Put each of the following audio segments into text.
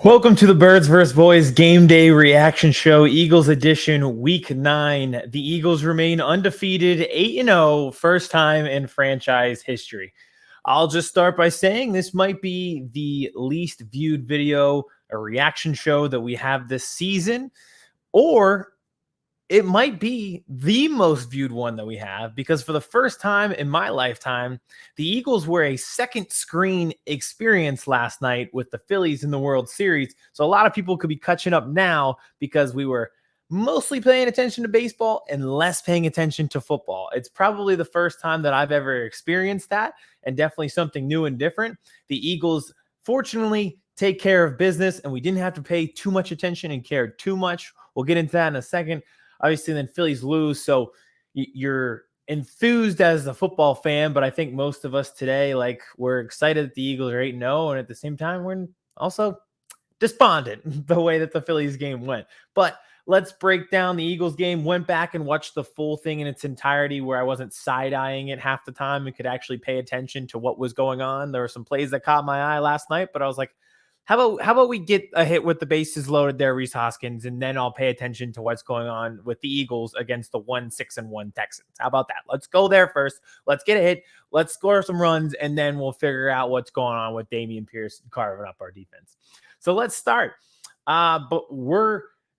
Welcome to the Birds vs. Boys Game Day Reaction Show, Eagles edition, Week 9. The Eagles remain undefeated, 8-0, first time in franchise history. I'll just start by saying this might be the least viewed video, a reaction show that we have this season, or it might be the most viewed one that we have, because for the first time in my lifetime, the Eagles were a second screen experience last night with the Phillies in the World Series. So a lot of people could be catching up now because we were mostly paying attention to baseball and less paying attention to football. It's probably the first time that I've ever experienced that, and definitely something new and different. The Eagles, fortunately, take care of business, and we didn't have to pay too much attention and care too much. We'll get into that in a second. Obviously, then Phillies lose, so you're enthused as a football fan, but I think most of us today, we're excited that the Eagles are 8-0, and at the same time, we're also despondent the way that the Phillies game went. But let's break down the Eagles game. Went back and watched the full thing in its entirety, where I wasn't side-eyeing it half the time and could actually pay attention to what was going on. There were some plays that caught my eye last night, but I was like, how about we get a hit with the bases loaded there, Reese Hoskins, and then I'll pay attention to what's going on with the Eagles against the 1-6-1 Texans. How about that? Let's go there first. Let's get a hit. Let's score some runs, and then we'll figure out what's going on with Dameon Pierce carving up our defense. So let's start. But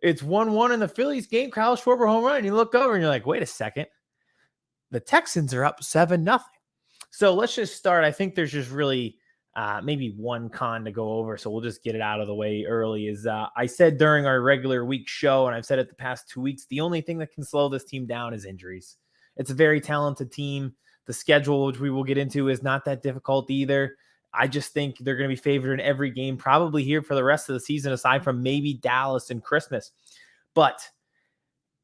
it's 1-1 in the Phillies game. Kyle Schwarber home run. And you look over and you're like, wait a second. The Texans are up 7-0. So let's just start. I think there's just really maybe one con to go over, so we'll just get it out of the way early. I said during our regular week show, and I've said it the past 2 weeks, the only thing that can slow this team down is injuries. It's a very talented team. The schedule, which we will get into, is not that difficult either. I just think they're going to be favored in every game, probably here for the rest of the season, aside from maybe Dallas and Christmas. But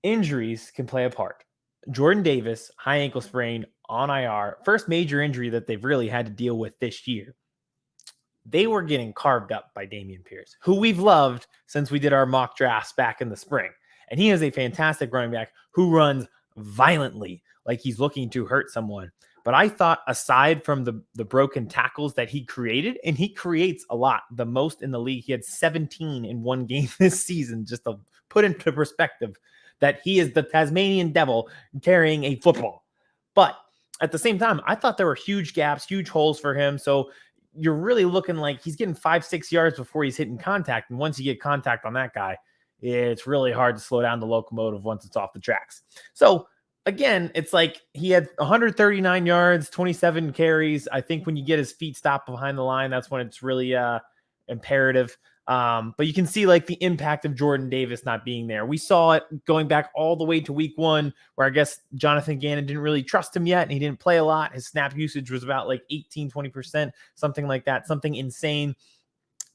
injuries can play a part. Jordan Davis, high ankle sprain on IR, first major injury that they've really had to deal with this year. They were getting carved up by Dameon Pierce, who we've loved since we did our mock drafts back in the spring. And he is a fantastic running back who runs violently, like he's looking to hurt someone. But I thought, aside from the broken tackles that he created, and he creates a lot, the most in the league, he had 17 in one game this season, just to put into perspective that he is the Tasmanian devil carrying a football. But at the same time, I thought there were huge gaps, huge holes for him. So you're really looking like he's getting 5-6 yards before he's hitting contact. And once you get contact on that guy, it's really hard to slow down the locomotive once it's off the tracks. So again, it's like he had 139 yards, 27 carries. I think when you get his feet stopped behind the line, that's when it's really imperative. But you can see like the impact of Jordan Davis not being there. We saw it going back all the way to week 1, where I guess Jonathan Gannon didn't really trust him yet, and he didn't play a lot. His snap usage was about like 18-20%, something like that, something insane.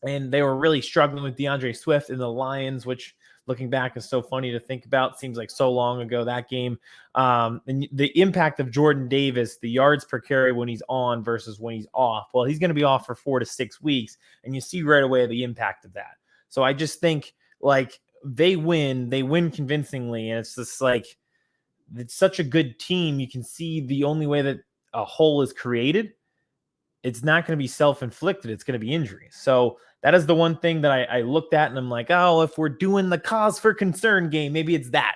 And they were really struggling with DeAndre Swift and the Lions, which, looking back, is so funny to think about. Seems like so long ago, that game. And the impact of Jordan Davis, the yards per carry when he's on versus when he's off. Well, he's going to be off for 4 to 6 weeks, and you see right away the impact of that. So I just think, like, they win convincingly, and it's just like, it's such a good team. You can see the only way that a hole is created, it's not going to be self-inflicted. It's going to be injuries. So that is the one thing that I looked at, and I'm like, oh, if we're doing the cause for concern game, maybe it's that.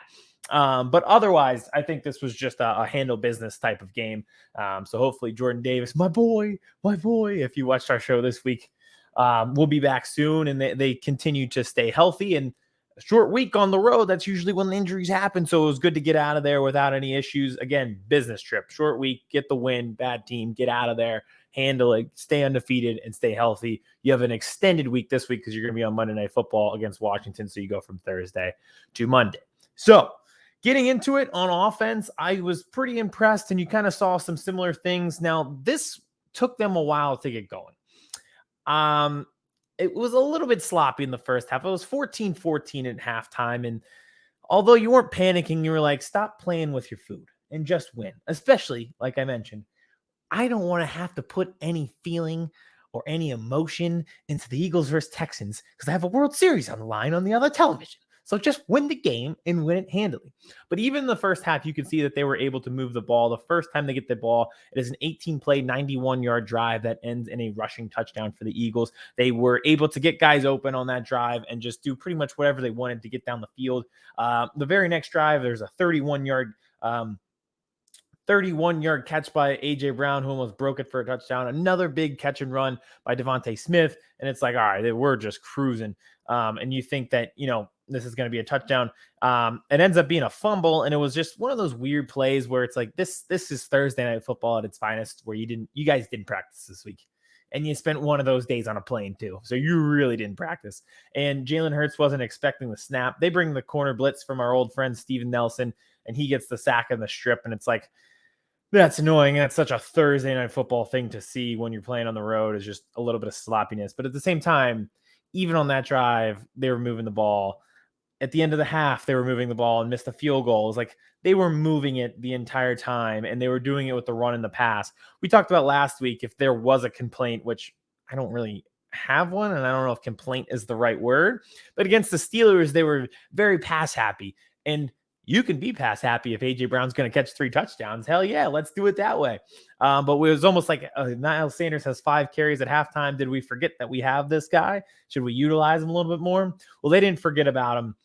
But otherwise, I think this was just a handle business type of game. So hopefully Jordan Davis, my boy, if you watched our show this week, we'll be back soon, and they continue to stay healthy. And a short week on the road, that's usually when injuries happen. So it was good to get out of there without any issues. Again, business trip, short week, get the win, bad team, get out of there, handle it, stay undefeated, and stay healthy. You have an extended week this week because you're going to be on Monday Night Football against Washington. So you go from Thursday to Monday. So getting into it on offense, I was pretty impressed, and you kind of saw some similar things. Now, this took them a while to get going. It was a little bit sloppy in the first half. It was 14-14 at halftime. And although you weren't panicking, you were like, stop playing with your food and just win. Especially, like I mentioned, I don't want to have to put any feeling or any emotion into the Eagles versus Texans because I have a World Series on the line on the other television. So just win the game and win it handily. But even in the first half, you can see that they were able to move the ball. The first time they get the ball, it is an 18-play, 91-yard drive that ends in a rushing touchdown for the Eagles. They were able to get guys open on that drive and just do pretty much whatever they wanted to get down the field. The very next drive, there's a 31-yard catch by A.J. Brown, who almost broke it for a touchdown. Another big catch and run by Devontae Smith. And it's like, all right, we're just cruising. And you think that, this is going to be a touchdown. It ends up being a fumble. And it was just one of those weird plays where it's like, this is Thursday Night Football at its finest, where you guys didn't practice this week. And you spent one of those days on a plane too. So you really didn't practice. And Jalen Hurts wasn't expecting the snap. They bring the corner blitz from our old friend, Steven Nelson, and he gets the sack in the strip. And it's like, that's annoying. That's such a Thursday Night Football thing to see when you're playing on the road, is just a little bit of sloppiness. But at the same time, even on that drive, they were moving the ball. At the end of the half, they were moving the ball and missed a field goal. It was like they were moving it the entire time, and they were doing it with the run and the pass. We talked about last week if there was a complaint, which I don't really have one, and I don't know if complaint is the right word. But against the Steelers, they were very pass happy. And you can be pass happy if A.J. Brown's going to catch 3 touchdowns. Hell yeah, let's do it that way. But it was almost like Miles Sanders has 5 carries at halftime. Did we forget that we have this guy? Should we utilize him a little bit more? Well, they didn't forget about him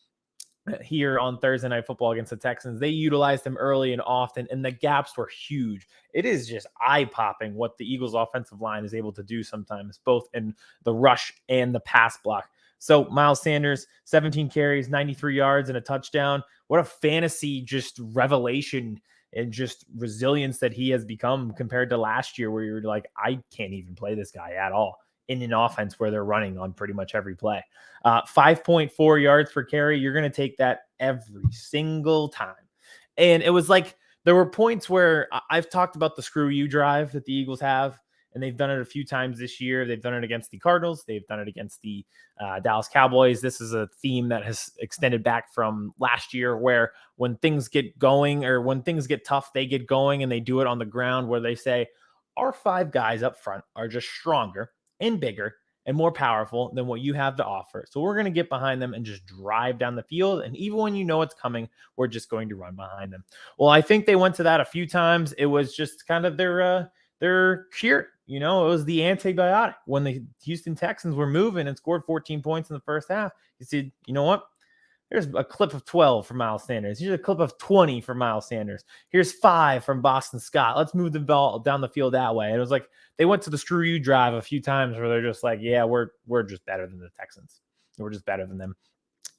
here on Thursday Night Football against the Texans. They utilized him early and often, and the gaps were huge. It is just eye-popping what the Eagles offensive line is able to do sometimes, both in the rush and the pass block. So Miles Sanders, 17 carries, 93 yards, and a touchdown. What a fantasy just revelation and just resilience that he has become compared to last year, where you're like, I can't even play this guy at all in an offense where they're running on pretty much every play. 5.4 yards per carry. You're going to take that every single time. And it was like, there were points where I've talked about the screw you drive that the Eagles have, and they've done it a few times this year. They've done it against the Cardinals. They've done it against the Dallas Cowboys. This is a theme that has extended back from last year, where when things get going, or when things get tough, they get going, and they do it on the ground, where they say, our 5 guys up front are just stronger and bigger and more powerful than what you have to offer. So we're going to get behind them and just drive down the field. And even when you know it's coming, we're just going to run behind them. Well, I think they went to that a few times. It was just kind of their cure. It was the antibiotic. When the Houston Texans were moving and scored 14 points in the first half, you said, you know what? There's a clip of 12 for Miles Sanders. Here's a clip of 20 for Miles Sanders. Here's 5 from Boston Scott. Let's move the ball down the field that way. And it was like they went to the screw you drive a few times, where they're just like, yeah, we're just better than the Texans. We're just better than them.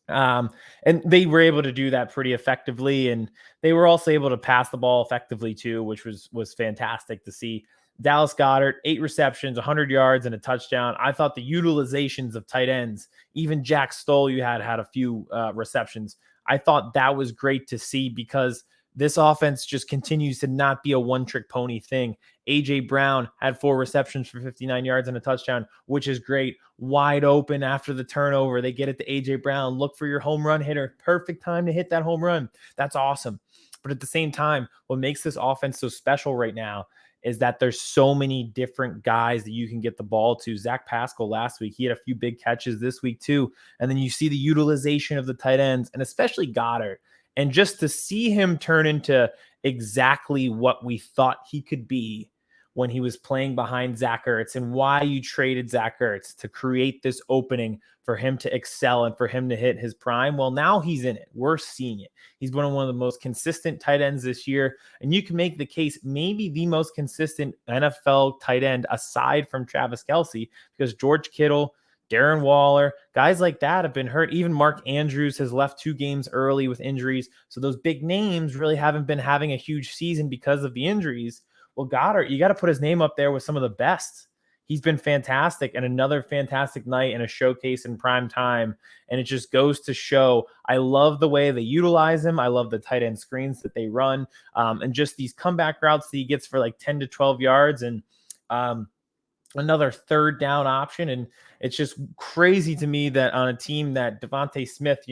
And they were able to do that pretty effectively. And they were also able to pass the ball effectively too, which was fantastic to see. Dallas Goedert, 8 receptions, 100 yards, and a touchdown. I thought the utilizations of tight ends, even Jack Stoll, you had a few receptions. I thought that was great to see, because this offense just continues to not be a one-trick pony thing. A.J. Brown had 4 receptions for 59 yards and a touchdown, which is great. Wide open after the turnover. They get it to A.J. Brown. Look for your home run hitter. Perfect time to hit that home run. That's awesome. But at the same time, what makes this offense so special right now is that there's so many different guys that you can get the ball to. Zach Pascal last week, he had a few big catches this week too. And then you see the utilization of the tight ends, and especially Goddard. And just to see him turn into exactly what we thought he could be when he was playing behind Zach Ertz, and why you traded Zach Ertz to create this opening for him to excel and for him to hit his prime. Well, now he's in it. We're seeing it. He's one of the most consistent tight ends this year. And you can make the case, maybe the most consistent NFL tight end aside from Travis Kelce, because George Kittle, Darren Waller, guys like that have been hurt. Even Mark Andrews has left 2 games early with injuries. So those big names really haven't been having a huge season because of the injuries. Well, Goddard, you got to put his name up there with some of the best. He's been fantastic, and another fantastic night and a showcase in prime time. And it just goes to show, I love the way they utilize him. I love the tight end screens that they run, and just these comeback routes that he gets for like 10 to 12 yards, and another third down option. And it's just crazy to me that on a team that Devontae Smith,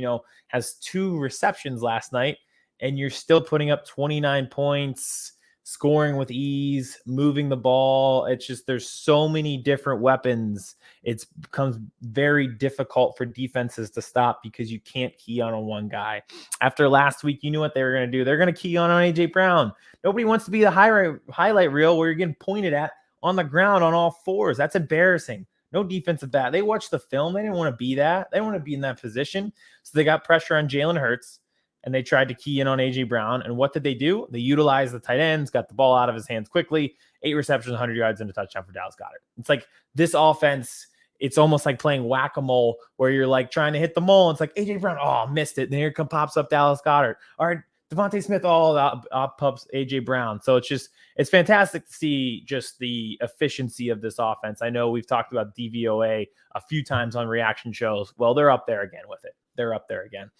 has 2 receptions last night, and you're still putting up 29 points, scoring with ease, moving the ball. It's just there's so many different weapons. It becomes very difficult for defenses to stop because you can't key on one guy. After last week, you knew what they were going to do. They're going to key on AJ Brown. Nobody wants to be the highlight reel where you're getting pointed at on the ground on all fours. That's embarrassing. No defensive back. They watched the film. They didn't want to be that. They didn't want to be in that position. So they got pressure on Jalen Hurts, and they tried to key in on AJ Brown. And what did they do? They utilized the tight ends, got the ball out of his hands quickly, 8 receptions, 100 yards, and a touchdown for Dallas Goedert. It's like this offense, it's almost like playing whack-a-mole where you're like trying to hit the mole. It's like AJ Brown, oh, missed it. And here pops up Dallas Goedert. All right, Devontae Smith, pops AJ Brown. So it's fantastic to see just the efficiency of this offense. I know we've talked about DVOA a few times on reaction shows. Well, they're up there again with it. They're up there again.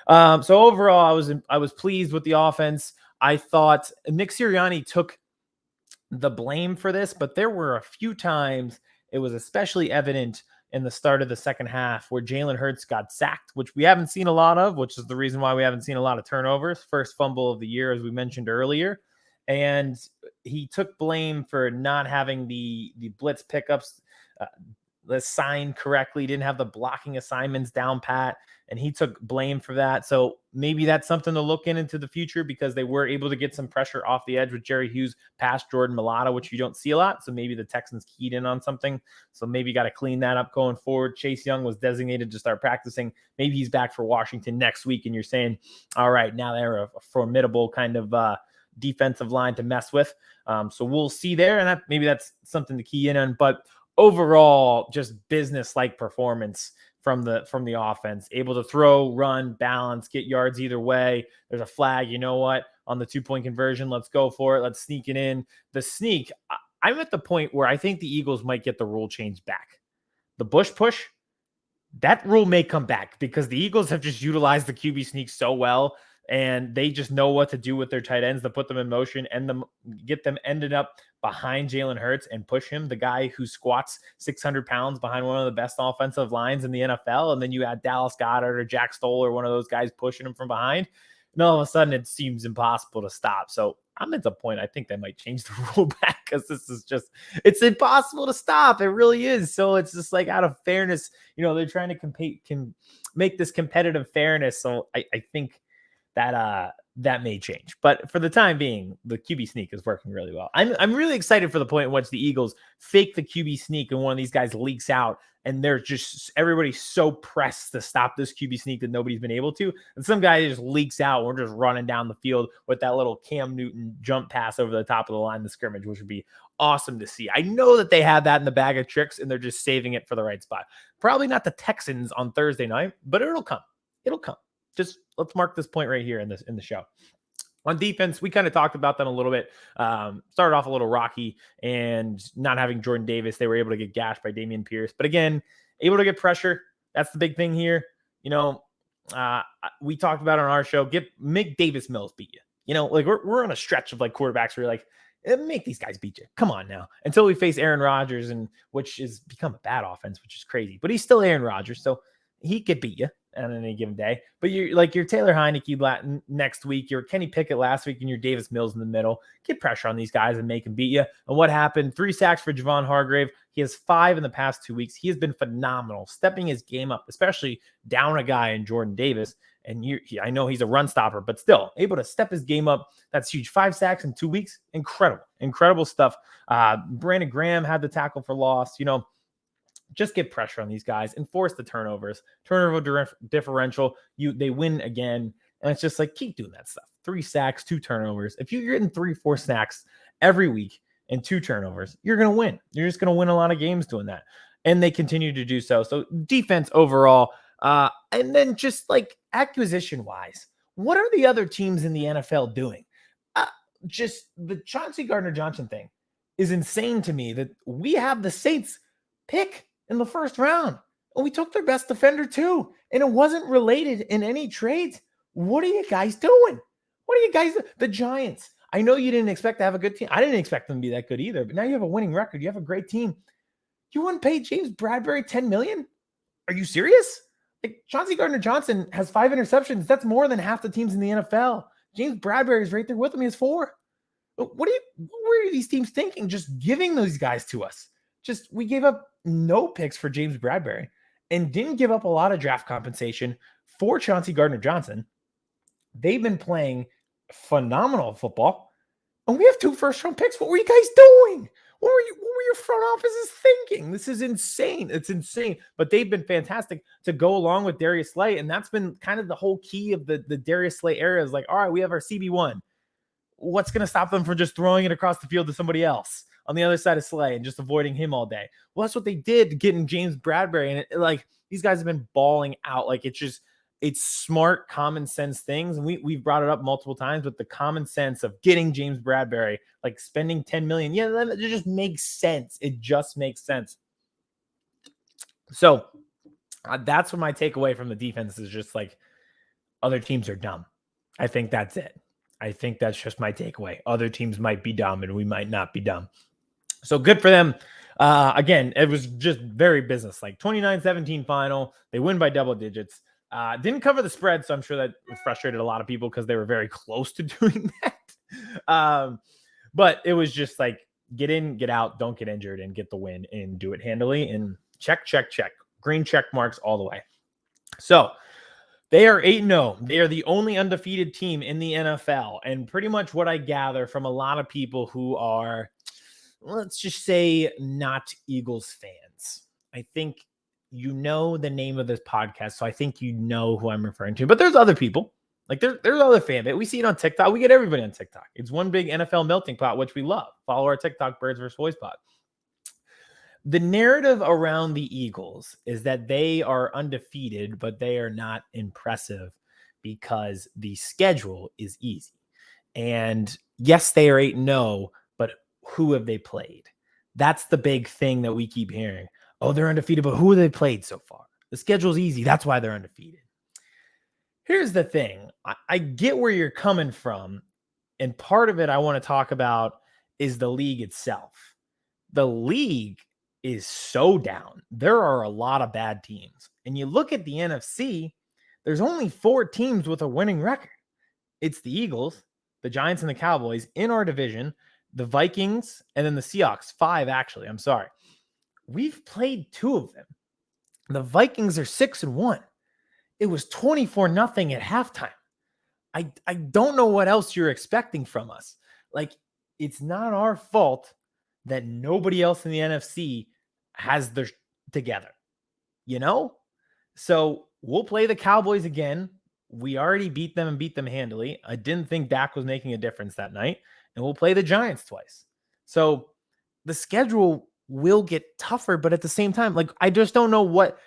So overall, I was pleased with the offense. I thought Nick Sirianni took the blame for this, but there were a few times it was especially evident in the start of the second half where Jalen Hurts got sacked, which we haven't seen a lot of, which is the reason why we haven't seen a lot of turnovers. First fumble of the year, as we mentioned earlier. And he took blame for not having the blitz pickups assigned correctly, didn't have the blocking assignments down pat, and he took blame for that. So maybe that's something to look into the future because they were able to get some pressure off the edge with Jerry Hughes past Jordan Mailata, which you don't see a lot. So maybe the Texans keyed in on something. So maybe got to clean that up going forward. Chase Young was designated to start practicing. Maybe he's back for Washington next week, and you're saying, all right, now they're a formidable kind of defensive line to mess with. So we'll see there, and maybe that's something to key in on. But overall, just business-like performance from the offense, able to throw, run, balance, get yards either way. There's a flag. You know what? On the 2-point conversion, let's go for it. Let's sneak it in. The sneak, I'm at the point where I think the Eagles might get the rule change back. The Bush push, that rule may come back because the Eagles have just utilized the QB sneak so well, and they just know what to do with their tight ends to put them in motion and get them ended up behind Jalen Hurts and push him, the guy who squats 600 pounds behind one of the best offensive lines in the NFL. And then you add Dallas Goedert or Jack Stoll or one of those guys pushing him from behind. And all of a sudden it seems impossible to stop. So I'm at the point, I think they might change the rule back because this is it's impossible to stop. It really is. So it's just like out of fairness, they're trying to make this competitive fairness. So I think that may change, but for the time being, the QB sneak is working really well. I'm really excited for the point in which the Eagles fake the QB sneak and one of these guys leaks out, and they're just everybody's so pressed to stop this QB sneak that nobody's been able to, and some guy just leaks out. We're just running down the field with that little Cam Newton jump pass over the top of the line of scrimmage, which would be awesome to see. I know that they have that in the bag of tricks, and they're just saving it for the right spot. Probably not the Texans on Thursday night, but it'll come. It'll come. Just let's mark this point right here in the show. On defense, we kind of talked about them a little bit. Started off a little rocky and not having Jordan Davis. They were able to get gashed by Dameon Pierce. But again, able to get pressure. That's the big thing here. We talked about on our show, make Davis Mills beat you. Like we're on a stretch of like quarterbacks where you're like, make these guys beat you. Come on now. Until we face Aaron Rodgers, and which has become a bad offense, which is crazy. But he's still Aaron Rodgers, so he could beat you on any given day. But you're Taylor Heineke next week, you're Kenny Pickett last week, and you're Davis Mills in the middle. Get pressure on these guys and make them beat you. And what happened? 3 sacks for Javon Hargrave. He has 5 in the past 2 weeks. He has been phenomenal, stepping his game up, especially down a guy in Jordan Davis. And I know he's a run stopper, but still able to step his game up. That's huge. 5 sacks in 2 weeks. Incredible stuff. Brandon Graham had the tackle for loss. Just get pressure on these guys, enforce the turnovers, turnover differential. They win again. And it's just like, keep doing that stuff. 3 sacks, 2 turnovers. If you're getting 3-4 sacks every week and 2 turnovers, you're going to win. You're just going to win a lot of games doing that. And they continue to do so. So defense overall, and then just like acquisition wise, what are the other teams in the NFL doing? Just the Chauncey Gardner-Johnson thing is insane to me that we have the Saints pick in the first round. And we took their best defender too. And it wasn't related in any trades. What are you guys doing? The Giants. I know you didn't expect to have a good team. I didn't expect them to be that good either. But now you have a winning record. You have a great team. You wouldn't pay James Bradberry $10 million? Are you serious? Like Chauncey Gardner-Johnson has 5 interceptions. That's more than half the teams in the NFL. James Bradberry is right there with him. He has 4. What were these teams thinking? Just giving those guys to us. We gave up no picks for James Bradberry and didn't give up a lot of draft compensation for Chauncey Gardner-Johnson. They've been playing phenomenal football, and we have 2 first-round picks. What were you guys doing? What were your front offices thinking? This is insane. It's insane. But they've been fantastic to go along with Darius Slay, and that's been kind of the whole key of the Darius Slay era is like, all right, we have our CB1. What's going to stop them from just throwing it across the field to somebody else on the other side of Slay and just avoiding him all day? Well, that's what they did getting James Bradberry. And like, these guys have been balling out. Like, it's smart, common sense things. And we've brought it up multiple times, but the common sense of getting James Bradberry, like spending $10 million. Yeah, it just makes sense. It just makes sense. So that's what my takeaway from the defense is, just like, other teams are dumb. I think that's it. I think that's just my takeaway. Other teams might be dumb and we might not be dumb. So good for them. Again, it was just very business, like 29-17 final. They win by double digits. Didn't cover the spread, so I'm sure that frustrated a lot of people because they were very close to doing that. But it was just like, get in, get out, don't get injured, and get the win and do it handily. And check. Green check marks all the way. So they are 8-0. They are the only undefeated team in the NFL. And pretty much what I gather from a lot of people who are, let's just say, not Eagles fans. I think you know the name of this podcast, so I think you know who I'm referring to. But there's other people. Like, there's other fan base. We see it on TikTok. We get everybody on TikTok. It's one big NFL melting pot, which we love. Follow our TikTok, Birds vs. Boys pod. The narrative around the Eagles is that they are undefeated, but they are not impressive because the schedule is easy. And yes, they are 8-0, but who have they played? That's the big thing that we keep hearing. Oh, they're undefeated, but who have they played so far? The schedule's easy. That's why they're undefeated. Here's the thing. I get where you're coming from. And part of it I want to talk about is the league itself. The league is so down. There are a lot of bad teams. And you look at the NFC, there's only 4 teams with a winning record. It's the Eagles, the Giants, and the Cowboys in our division, the Vikings, and then the Seahawks. 5, actually. I'm sorry. We've played 2 of them. The Vikings are 6-1. It was 24-0 at halftime. I don't know what else you're expecting from us. Like, it's not our fault that nobody else in the NFC has their together, you know? So we'll play the Cowboys again. We already beat them and beat them handily. I didn't think Dak was making a difference that night. And we'll play the Giants twice. So the schedule will get tougher, but at the same time, like, I just don't know what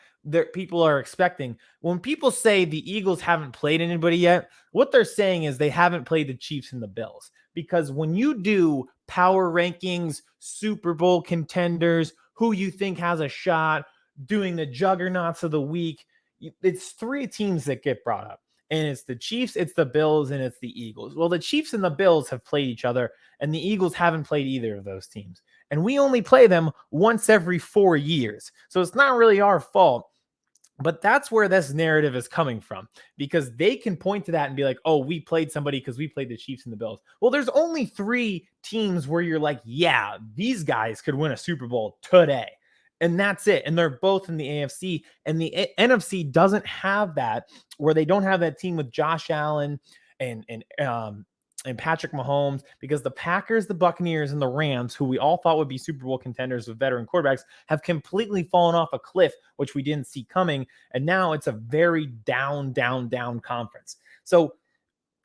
people are expecting. When people say the Eagles haven't played anybody yet, what they're saying is they haven't played the Chiefs and the Bills. Because when you do power rankings, Super Bowl contenders, who you think has a shot, doing the juggernauts of the week, it's 3 teams that get brought up. And it's the Chiefs, it's the Bills, and it's the Eagles. Well, the Chiefs and the Bills have played each other, and the Eagles haven't played either of those teams. And we only play them once every 4 years. So it's not really our fault. But that's where this narrative is coming from, because they can point to that and be like, oh, we played somebody because we played the Chiefs and the Bills. Well, there's only 3 teams where you're like, yeah, these guys could win a Super Bowl today. And that's it. And they're both in the AFC. And the NFC doesn't have that, where they don't have that team with Josh Allen and Patrick Mahomes, because the Packers, the Buccaneers, and the Rams, who we all thought would be Super Bowl contenders with veteran quarterbacks, have completely fallen off a cliff, which we didn't see coming. And now it's a very down conference. So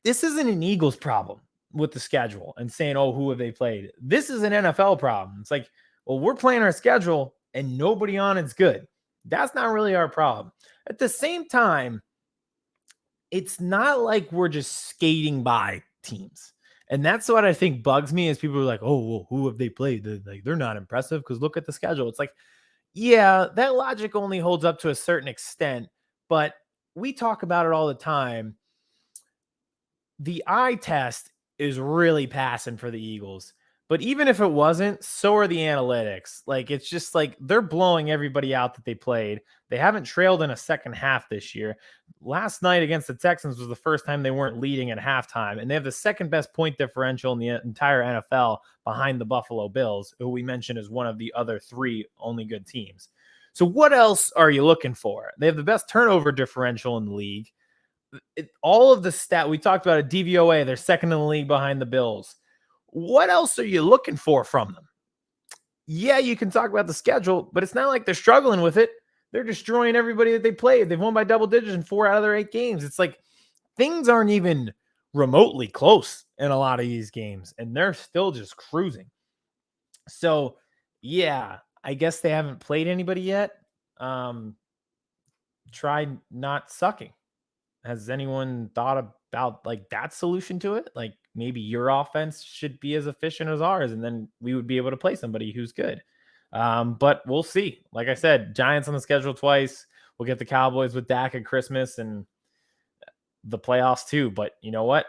this isn't an Eagles problem with the schedule and saying, oh, who have they played? This is an NFL problem. It's like, well, we're playing our schedule and nobody on it's good. That's not really our problem. At the same time, it's not like we're just skating by teams. And that's what I think bugs me, is people are like, oh, well, who have they played? They're not impressive because look at the schedule. It's like, yeah, that logic only holds up to a certain extent, but we talk about it all the time. The eye test is really passing for the Eagles, But even if it wasn't, so are the analytics. Like, it's just like they're blowing everybody out that they played. They haven't trailed in a second half this year. Last night against the Texans was the first time they weren't leading at halftime, and they have the second best point differential in the entire NFL behind the Buffalo Bills, who we mentioned as one of the other three only good teams. So what else are you looking for? They have the best turnover differential in the league. All of the stat we talked about, a DVOA, they're second in the league behind the Bills. What else are you looking for from them? Yeah, you can talk about the schedule, but it's not like they're struggling with it. They're destroying everybody that they played. They've won by double digits in 4 out of their 8 games. It's like things aren't even remotely close in a lot of these games, and they're still just cruising. So, yeah, I guess they haven't played anybody yet. Try not sucking. Has anyone thought about like that solution to it? Like maybe your offense should be as efficient as ours, and then we would be able to play somebody who's good. But we'll see. Like I said, Giants on the schedule twice. We'll get the Cowboys with Dak at Christmas and the playoffs too. But you know what?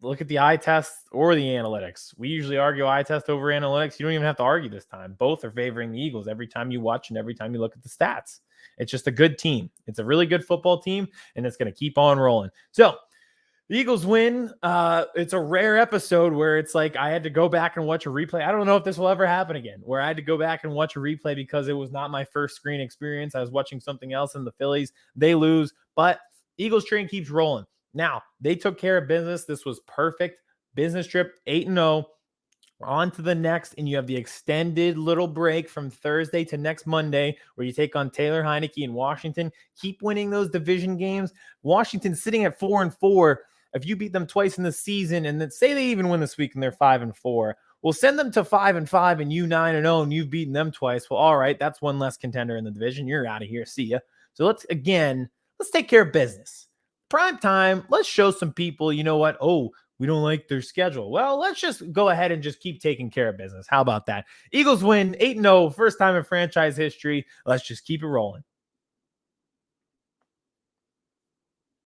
Look at the eye test or the analytics. We usually argue eye test over analytics. You don't even have to argue this time. Both are favoring the Eagles every time you watch and every time you look at the stats. It's just a good team. It's a really good football team, and it's going to keep on rolling. So the Eagles win. It's a rare episode where it's like I had to go back and watch a replay. I don't know if this will ever happen again, where I had to go back and watch a replay because it was not my first screen experience. I was watching something else in the Phillies. They lose, but Eagles train keeps rolling. Now, they took care of business. This was perfect. Business trip, 8-0. On to the next, and you have the extended little break from Thursday to next Monday where you take on Taylor Heineke in Washington. Keep winning those division games. Washington sitting at 4-4. If you beat them twice in the season, and then say they even win this week and they're 5-4, we'll send them to 5-5 and you 9-0 and you've beaten them twice. Well, all right, that's one less contender in the division. You're out of here. See ya. So let's take care of business. Prime time, let's show some people, you know what? Oh, we don't like their schedule. Well, let's just go ahead and just keep taking care of business. How about that? Eagles win 8-0, first time in franchise history. Let's just keep it rolling.